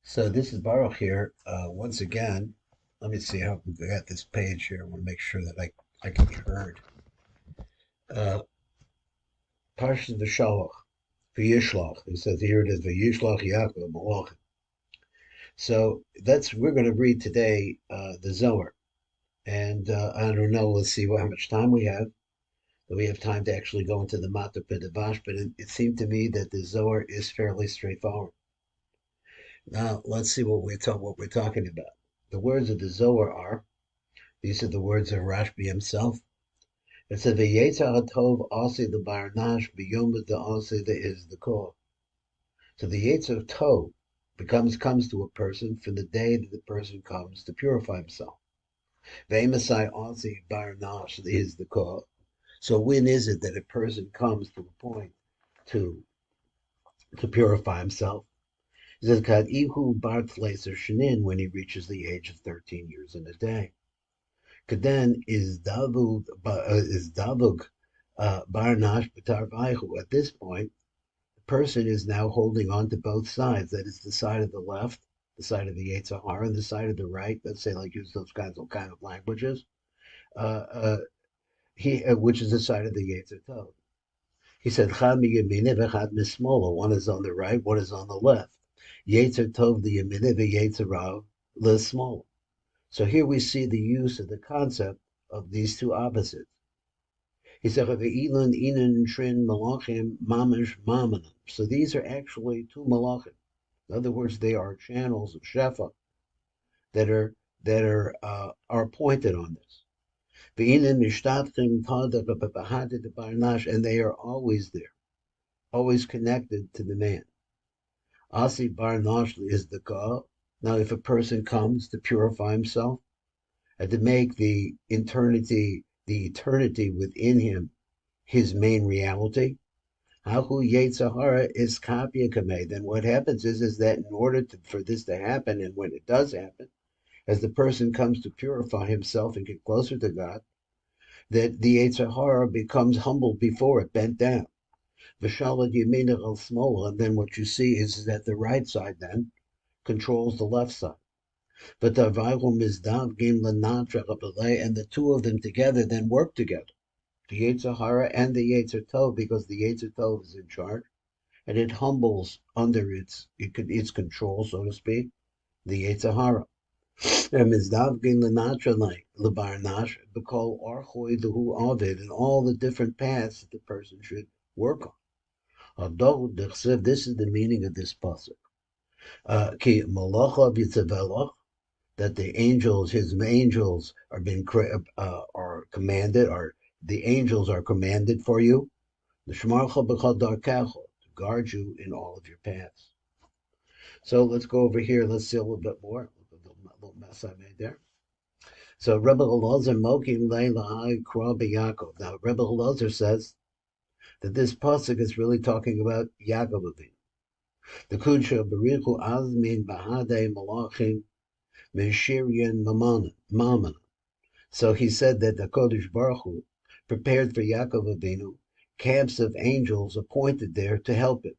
So this is Baruch here. Once again, let me see how we got this page here. I want to make sure that I can be heard. Uh, Parshas V'Shalach, V'Yishlach. It says here it is V'Yishlach Yaakov Malachim. So we're going to read today the Zohar, and I don't know. Let's see how much time we have. Do we have time to actually go into the Matar Pedavash? But it seemed to me that the Zohar is fairly straightforward. Now let's see what we're talking about. The words of the Zohar are. These are the words of Rashbi himself. It says, "V'yetzar tov asi the barnash b'yom the asi the is the core." So the Yetzer Tov comes to a person from the day that the person comes to purify himself. V'emasai asi barnash is the core. So when is it that a person comes to a point to purify himself? It says, "Kad ihu bar tleiser shenin," when he reaches the age of 13 years and a day. Kaden is davug barnash b'tar vayhu. At this point, the person is now holding on to both sides. That is the side of the left, the side of the Yetzer Hara, and the side of the right. Let's say, like, use those kind of languages. Uh, uh, which is the side of the Yetzer Tov. He said, "Chad miyamina v'chad mismola." One is on the right, one is on the left. Yetzer Tov the yamina v'Yetzer Rav l'smola. So here we see the use of the concept of these two opposites. He said, "Ve'ilun inan trin malachim mamish mamanim." So these are actually two malachim. In other words, they are channels of shefa that are pointed on this. Ve'inan mishtaftim tadach barnash, and they are always there, always connected to the man. Asi barnash is the ka. Now, if a person comes to purify himself and to make the eternity within him his main reality, Hahu Yetzahara is Kapya Kameh. Then what happens is that in order for this to happen, and when it does happen, as the person comes to purify himself and get closer to God, that the Yetzahara becomes humbled before it, bent down. V'shalad Yeminach al Smola, and then what you see is that the right side then controls the left side. But the Vailum is Davgim Lanatra, and the two of them together then work together. The Yetzer Hara and the Yetzer Tov, because the Yetzer Tov is in charge, and it humbles under its control, so to speak, the Yetzer Hara. And all the different paths that the person should work on. This is the meaning of this pasuk. That the angels, his angels, are commanded, or the angels are commanded for you, to guard you in all of your paths. So let's go over here. Let's see a little bit more. A little mess I made there. So Rebbe Elazar Mokim Leilahai Krabi Yaakov. Now Rebbe Elazar says that this pasuk is really talking about Yaakov Avinu. The Kudsha Barichu Azmin Bahade Malachim Meshirian Mammon. So he said that the Kodesh Baruch Hu prepared for Yaakov Avinu camps of angels appointed there to help him.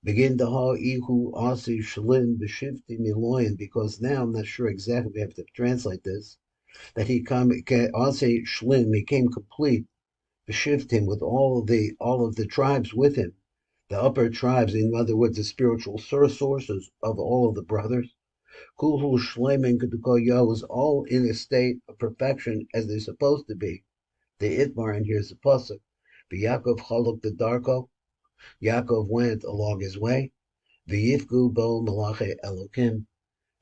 Begin the ha ihu asi shlim b'shivti miloyin, because now I'm not sure exactly, we have to translate this, that he asi shlim, he came complete b'shivtim, with all of the tribes with him, the upper tribes, in other words, the spiritual sources of all of the brothers. Kulhu shlemin kedukoya, was all in a state of perfection as they're supposed to be. The Itmar, and here's the pasuk: V'Yaakov chaluk the darko. Yaakov went along his way. V'yifgu bo malachi Elokim,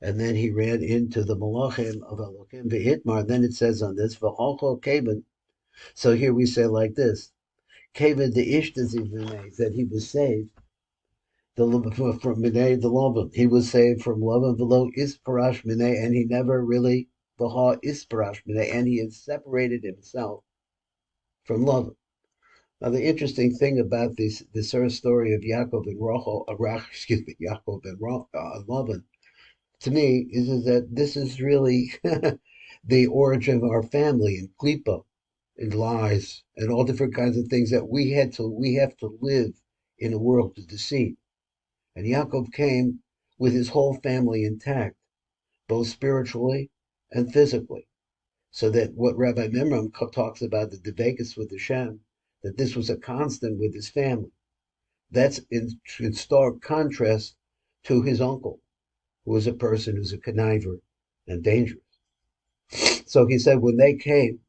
and then he ran into the malachim of Elokim. V'Itmar. Then it says on this v'chalcho kaven. So here we say like this: Kaven the ishtazivnei, that he was saved from Minei the Lavan. He was saved from Lavan below Isparash Minei, and he never really Baha Isparash Minei, and he had separated himself from Lavan. Now, the interesting thing about this whole story of Yaakov and Yaakov and Lavan, to me, is that this is really the origin of our family in Klipa, and lies, and all different kinds of things that we have to live in a world of deceit. And Yaakov came with his whole family intact, both spiritually and physically. So that what Rabbi Mimram talks about, the Devekus with Hashem, that this was a constant with his family. That's in stark contrast to his uncle, who was a person who's a conniver and dangerous. So he said when they came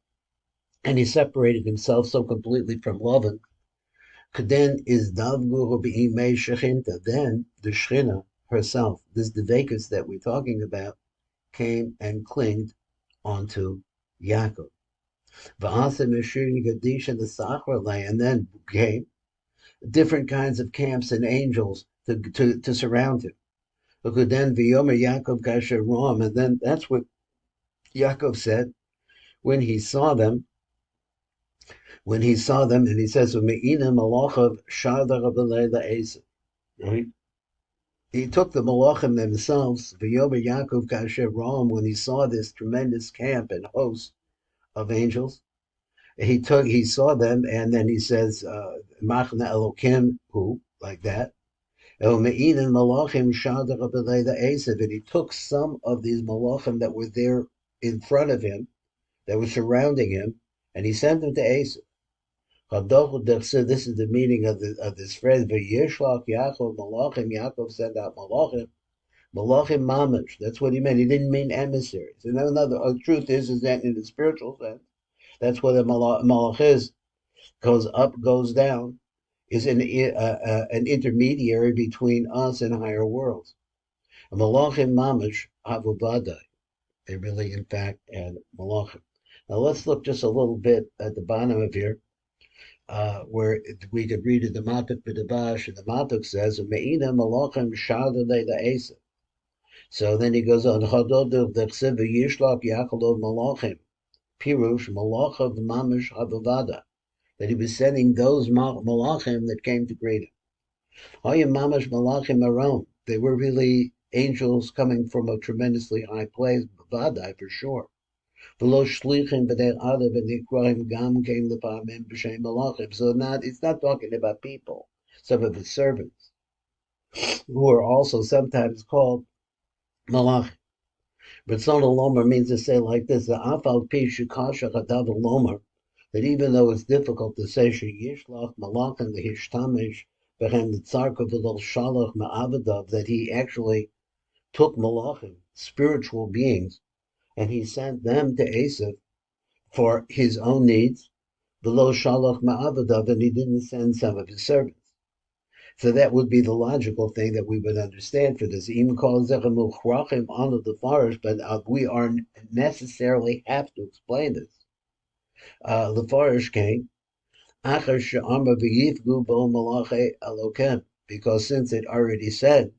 and he separated himself so completely from Lavan, then is Davguru Be'imei Shechinta, then the Shechina herself, this Devekus that we're talking about, came and clinged onto Yaakov. And then came different kinds of camps and angels to surround him. Then V'yomer Yaakov Kasher Ram, and then that's what Yaakov said when he saw them. And he says, right? He took the Malachim themselves, V'yomer Yaakov Kasher Ram, when he saw this tremendous camp and host of angels. He saw them, and then he says, Machna Elokim, who, like that. And he took some of these malachim that were there in front of him, that were surrounding him, and he sent them to Esav. This is the meaning of this phrase. V'yishlach Yaakov malachim. Yaakov sent out malachim. Malachim mamash. That's what he meant. He didn't mean emissaries. And the truth is that in the spiritual sense, that's what a malach is. Goes up, goes down, is an intermediary between us and higher worlds. Malachim mamash avuvadai. They really, in fact, and malachim. Now let's look just a little bit at the bottom of here, where we could read it, the Matuk B'Dabash, and the Matuk says, Me'ina malachim shadalei la'esa. So then he goes on, Chadod d'chsev v'yishlach yachalov malachim. Pirush malachav mamash avuvada. That he was sending those malachim that came to greet him. Hayim mamash malachim aron. They were really angels coming from a tremendously high place, Vadai for sure. V'lo shlichim b'dei adav v'nikrahim gam came l'pamim b'shem malachim. So it's not talking about people, some of his servants, who are also sometimes called malachim. But Son Lomer means to say like this: the afal pi shukasha chadav lomer. That even though it's difficult to say sheyishlach malachim v'hishtamish b'chem l'tzarka v'lo shalach ma'avadav, that he actually took malachim, spiritual beings, and he sent them to Esav for his own needs, v'lo shalach ma'avadav, and he didn't send some of his servants. So that would be the logical thing that we would understand for this. Even call zechamuchrachim on the farish, but we are necessarily have to explain this. The farish came, because since it already said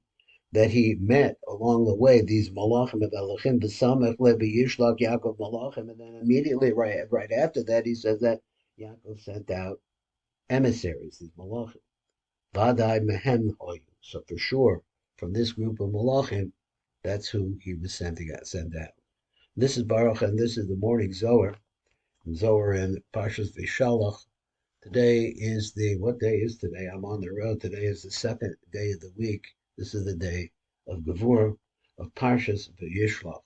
that he met along the way these malachim of Elohim, v'samech levi yishlach Yaakov malachim, and then immediately right after that he says that Yaakov sent out emissaries, these malachim. Vadai mehem hoyu. So for sure, from this group of malachim, that's who he was sent out. This is Baruch, and this is the morning Zohar. Zohar and Parshas Vishalach. Today is what day is today? I'm on the road. Today is the second day of the week. This is the day of Gevurah, of Parshas V'Yishlach.